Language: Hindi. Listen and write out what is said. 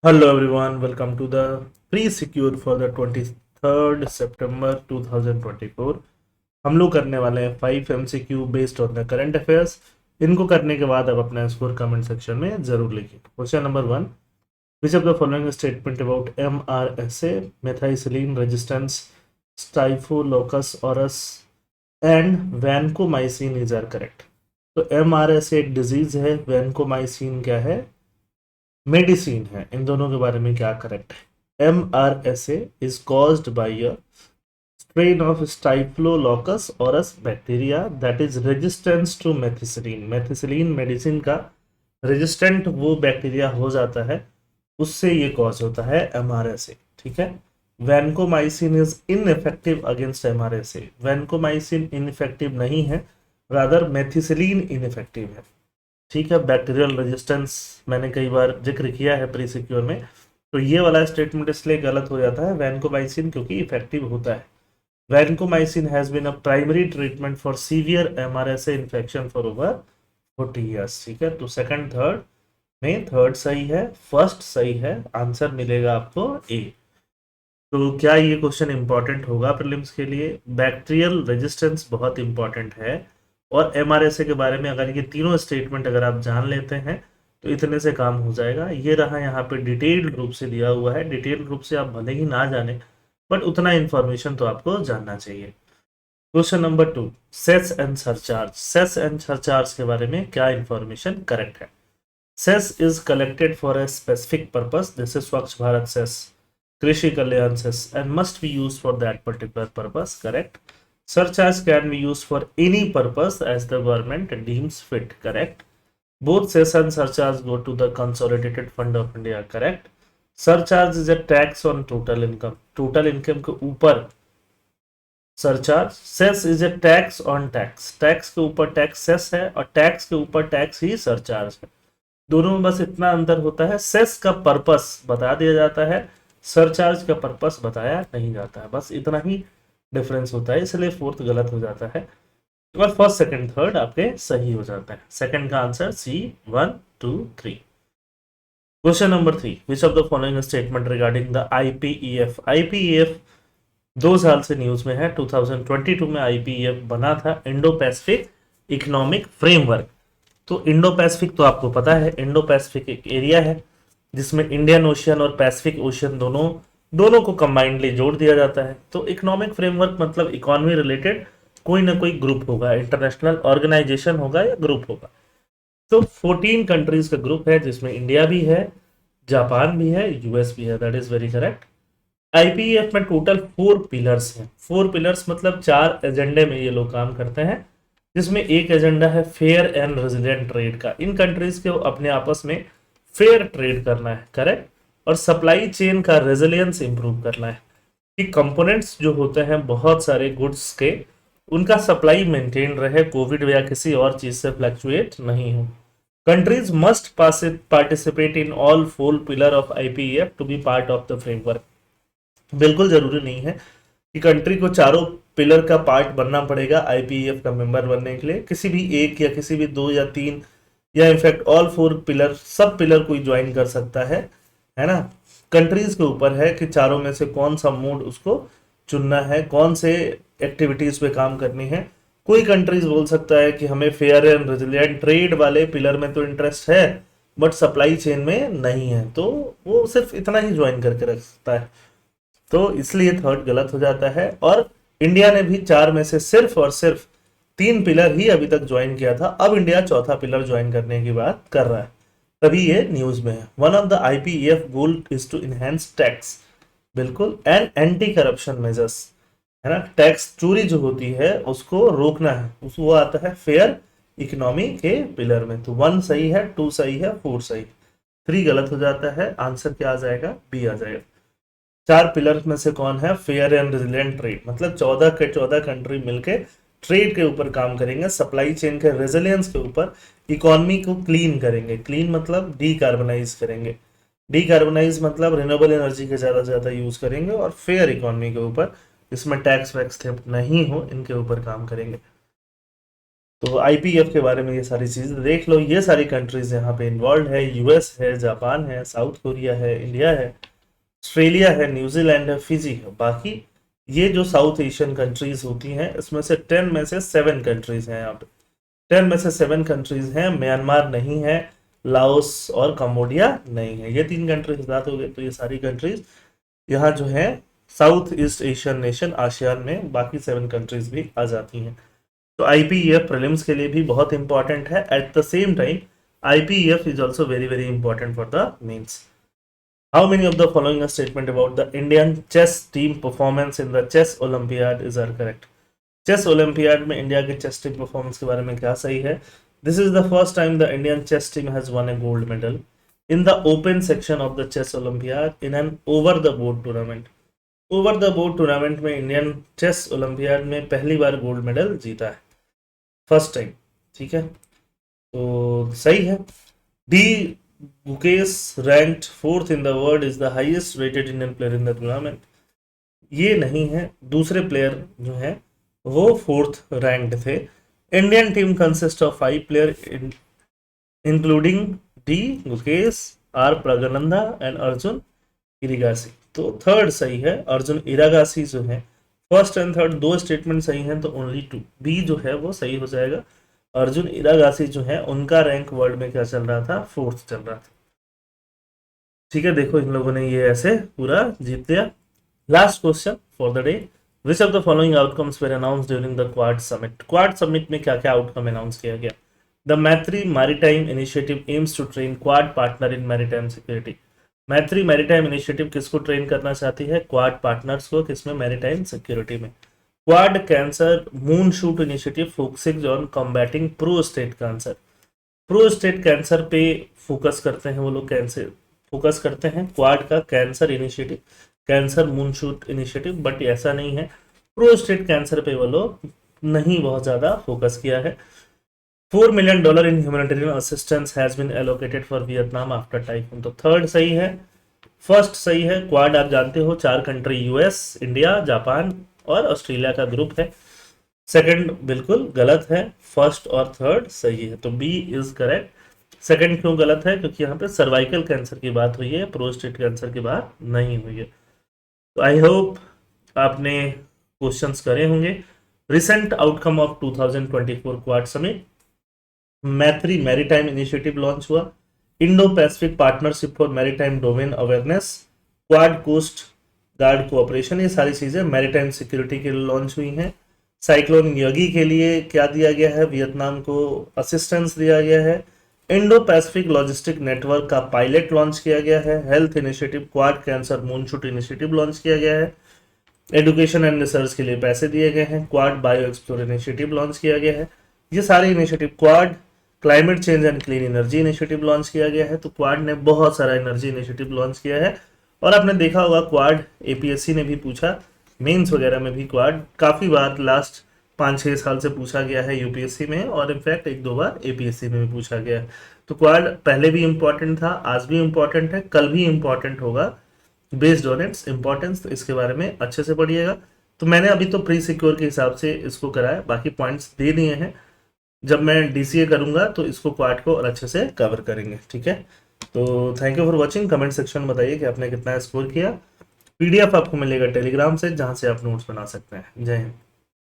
Hello everyone, welcome to the pre-secure for the 23rd September 2024। हम लोग करने वाले हैं 5 MCQ based on the current affairs. इनको करने के बाद आप अपना स्कोर कमेंट सेक्शन में जरूर लिखिए। Question number 1, which of the following statement about MRSA, methicillin resistance, staphylococcus aureus and vancomycin is are correct. तो MRSA एक डिजीज है, वैनकोमाइसिन क्या है, मेडिसिन है। इन दोनों के बारे में क्या करेक्ट है? MRSA is caused by a strain of Staphylococcus aureus bacteria that is resistant to methicillin। Methicillin medicine का रेजिस्टेंट वो बैक्टीरिया हो जाता है, उससे ये कॉज होता है MRSA। ठीक है। Vancomycin is ineffective against MRSA। Vancomycin ineffective नहीं है, रादर मेथिसिलिन इनइफेक्टिव है। ठीक है। बैक्टीरियल रेजिस्टेंस मैंने कई बार जिक्र किया है प्री सिक्योर में, तो ये वाला स्टेटमेंट इसलिए गलत हो जाता है वैनकोमाइसिन क्योंकि इफेक्टिव होता है। Vancomycin has been a primary treatment for severe MRSA infection for over 40 years. ठीक है। तो सेकंड थर्ड में थर्ड सही है, फर्स्ट सही है, आंसर मिलेगा आपको ए। तो क्या ये क्वेश्चन इंपॉर्टेंट होगा प्रीलिम्स के लिए? बैक्टीरियल रेजिस्टेंस बहुत इंपॉर्टेंट है, और MRSA के बारे में अगर ये तीनों स्टेटमेंट अगर आप जान लेते हैं तो इतने से काम हो जाएगा। ये रहा यहाँ पे डिटेल्ड रूप से दिया हुआ है। डिटेल्ड रूप से आप भले ही ना जाने, बट उतना इंफॉर्मेशन तो आपको जानना चाहिए। Question number 2, cess and surcharge. Cess and surcharge के बारे में क्या इंफॉर्मेशन करेक्ट है? Cess is collected for a specific purpose, this is Swachh Bharat cess, Krishi Kalyan cess, and must be used for that particular purpose. Correct. Surcharge can be used for any purpose as the government deems fit. Correct. Both cess and surcharge go to the consolidated fund of India. Correct. Surcharge is a tax on total income. Total income के ऊपर surcharge. Cess is a tax on tax. Tax के ऊपर टैक्स सेस है, और टैक्स के ऊपर टैक्स ही सरचार्ज है। दोनों में बस इतना अंतर होता है, सेस का पर्पस बता दिया जाता है, सरचार्ज का पर्पस बताया नहीं जाता है। बस इतना ही डिफरेंस होता है, इसलिए फोर्थ गलत हो जाता है और फर्स्ट सेकंड थर्ड आपके सही हो जाता है। सेकंड का answer C 1 2 3। Question number 3, which of the following statement regarding the IPEF। IPEF 2 साल से न्यूज में है। 2022 में IPEF बना था, इंडो पैसिफिक इकोनॉमिक फ्रेमवर्क। तो इंडो पैसिफिक तो आपको पता है, इंडो पैसिफिक एक एरिया है जिसमें इंडियन ओशियन और पैसिफिक ओशियन दोनों दोनों को कंबाइंडली जोड़ दिया जाता है। तो इकोनॉमिक फ्रेमवर्क मतलब इकोनॉमी रिलेटेड कोई ना कोई ग्रुप होगा, इंटरनेशनल ऑर्गेनाइजेशन होगा या ग्रुप होगा। तो 14 कंट्रीज का ग्रुप है जिसमें इंडिया भी है, जापान भी है, US भी है। That is very correct. IPEF में टोटल 4 पिलर्स हैं। 4 पिलर्स मतलब 4 एजेंडे में ये लोग काम करते हैं, जिसमें एक एजेंडा है फेयर एंड रेजिलिएंट ट्रेड का। इन कंट्रीज के अपने आपस में फेयर ट्रेड करना है। करेक्ट। और सप्लाई चेन का रेजिलियंस इंप्रूव करना है कि कंपोनेंट्स जो होते हैं बहुत सारे गुड्स के, उनका सप्लाई मेंटेन रहे, कोविड या किसी और चीज से फ्लक्चुएट नहीं हो। Countries must participate in all 4 pillar of IPEF to be part of the framework. बिल्कुल जरूरी नहीं है कि कंट्री को चारों पिलर का पार्ट बनना पड़ेगा IPEF का मेंबर बनने के लिए। किसी भी एक या किसी भी 2 या 3 या इनफैक्ट ऑल 4 पिलर, सब पिलर कोई ज्वाइन कर सकता है ना। कंट्रीज के ऊपर है कि चारों में से कौन सा मोड उसको चुनना है, कौन से एक्टिविटीज पे काम करनी है। कोई कंट्रीज बोल सकता है कि हमें फेयर एंड रेजिलिएंट ट्रेड वाले पिलर में तो इंटरेस्ट है, बट सप्लाई चेन में नहीं है, तो वो सिर्फ इतना ही ज्वाइन करके रख सकता है। तो इसलिए थर्ड गलत हो जाता है। और इंडिया ने भी 4 में से सिर्फ और सिर्फ 3 पिलर ही अभी तक ज्वाइन किया था। अब इंडिया चौथा पिलर ज्वाइन करने की बात कर रहा है, तभी ये न्यूज में है। One of the IPEF goal is to enhance tax, बिल्कुल, एंड एंटी करप्शन मेजर्स, है ना। टैक्स चोरी जो होती है उसको रोकना है, वो आता है फेयर इकोनॉमी के पिलर में। तो 1 सही है, 2 सही है, 4 सही, 3 गलत हो जाता है। आंसर क्या आ जाएगा? बी आ जाएगा। 4 पिलर में से कौन है? फेयर एंड रेजिलिएंट ट्रेड, मतलब 14 के 14 कंट्री मिलके ट्रेड के ऊपर काम करेंगे, सप्लाई चेन के रेजिलियंस के ऊपर, इकोनॉमी को क्लीन करेंगे। क्लीन मतलब डीकार्बनाइज करेंगे, डीकार्बनाइज मतलब रिन्यूएबल एनर्जी के ज़्यादा से ज़्यादा यूज़ करेंगे, और फेयर इकोनॉमी के ऊपर, इसमें टैक्स वैक्स थेफ्ट नहीं हो, इनके ऊपर काम करेंगे। तो आईपीएफ के बारे में ये सारी चीज़ें देख लो। ये सारी कंट्रीज यहाँ पे इन्वॉल्व है, यूएस है, जापान है, साउथ कोरिया है, इंडिया है, ऑस्ट्रेलिया है, न्यूजीलैंड है, फिजी है। बाकी ये जो साउथ एशियन कंट्रीज होती हैं इसमें से 10 में से 7 कंट्रीज हैं यहाँ पे। 10 में से 7 कंट्रीज हैं, म्यांमार नहीं है, लाओस और कंबोडिया नहीं है। ये 3 कंट्रीज बात हो गई। तो ये सारी कंट्रीज यहाँ जो है south east Asian nation ASEAN में, बाकी 7 कंट्रीज भी आ जाती हैं। तो आईपीएफ प्रीलिम्स के लिए भी बहुत इंपॉर्टेंट है। At the same time IPEF is also very very important for the mains. How many of the following are statement about the Indian chess team performance in the chess Olympiad is are correct? Chess Olympiad में इंडिया के चेस टीम परफॉर्मेंस के बारे में क्या सही है? This is the first time the Indian chess team has won a gold medal in the open section of the chess Olympiad in an over the board tournament. Over the board tournament में इंडियन चेस ओलंपियाड में पहली बार गोल्ड मेडल जीता है, फर्स्ट टाइम। ठीक है, तो सही है। D Gukesh ranked 4th in the world is the highest rated Indian player in the tournament. ये नहीं है, दूसरे प्लेयर जो है वो 4th रैंक्ड थे। Indian team consist of 5 player including D Gukesh, R Praggnanandhaa and Arjun Erigaisi. तो 3rd सही है, अर्जुन इरागासी जो है। फर्स्ट एंड थर्ड 2 स्टेटमेंट सही हैं, तो ओनली 2 बी जो है वो सही हो जाएगा। अर्जुन इरागासी जो है उनका रैंक वर्ल्ड में क्या चल रहा था? 4th चल रहा था। ठीक है, देखो इन लोगों ने ये ऐसे पूरा जीत लिया। Last question for the day, which of the following outcomes were announced during the Quad summit? Quad summit में क्या क्या आउटकम अनाउंस किया गया? The Maitri maritime initiative aims to train Quad partner in maritime security. Maitri maritime initiative किसको ट्रेन करना चाहती है? क्वाड पार्टनर्स को। किसमें? मैरीटाइम सिक्योरिटी में। Quad cancer moonshot initiative focusing on combating prostate cancer. Prostate cancer पे फोकस करते हैं वो लोग, कैंसर फोकस करते हैं। क्वाड का cancer initiative, cancer moonshot initiative, but ऐसा नहीं है प्रोस्टेट कैंसर पे वो लोग नहीं बहुत ज़्यादा फोकस किया है। $4 million in humanitarian assistance has been allocated for Vietnam after typhoon। तो 3rd सही है, फर्स्ट सही है। क्वाड आप जानते हो 4 कंट्री, यूएस, इंडिया, जापान और ऑस्ट्रेलिया का ग्रुप है। सेकंड बिल्कुल गलत है, फर्स्ट और 3rd सही है। तो बी इज करेक्ट। सेकंड क्यों गलत है? क्योंकि यहाँ पे सर्वाइकल कैंसर की बात हुई है, प्रोस्टेट कैंसर की बात नहीं हुई है। तो आई होप आपने क्वेश्चंस करे होंगे। Recent outcome of 2024 Quad summit, Maitri maritime initiative launch हुआ, Indo Pacific partnership for maritime domain awareness, Quad coast guard cooperation, ये सारी चीजें मैरीटाइम सिक्योरिटी के लिए लॉन्च हुई हैं। साइक्लोन यगी के लिए क्या दिया गया है? वियतनाम को असिस्टेंस दिया गया है। इंडो पैसिफिक लॉजिस्टिक नेटवर्क का पायलट लॉन्च किया गया है। Health initiative, Quad cancer moonshot initiative launch किया गया है। एजुकेशन एंड रिसर्च के लिए पैसे दिए गए हैं। Quad bio explore initiative launch किया गया है। ये सारे initiative, quad climate change and clean energy initiative launch किया गया है। तो क्वाड ने बहुत सारा एनर्जी इनिशिएटिव लॉन्च किया है। और आपने देखा होगा क्वाड एपीएससी ने भी पूछा, मेंस वगैरह में भी क्वाड काफ़ी बार लास्ट 5-6 साल से पूछा गया है यूपीएससी में, और इनफैक्ट 1-2 बार एपीएससी में भी पूछा गया है। तो क्वाड पहले भी इम्पोर्टेंट था, आज भी इम्पोर्टेंट है, कल भी इम्पोर्टेंट होगा बेस्ड ऑन इट्स इम्पोर्टेंस। तो इसके बारे में अच्छे से पढ़िएगा। तो मैंने अभी तो प्री सिक्योर के हिसाब से इसको कराया, बाकी पॉइंट्स दे दिए हैं। जब मैं डीसीए करूंगा तो इसको क्वाड को और अच्छे से कवर करेंगे। ठीक है, तो thank you for watching. Comment section में बताइए कि आपने कितना स्कोर किया। पीडीएफ आपको मिलेगा टेलीग्राम से, जहां से आप नोट्स बना सकते हैं। जय हिंद।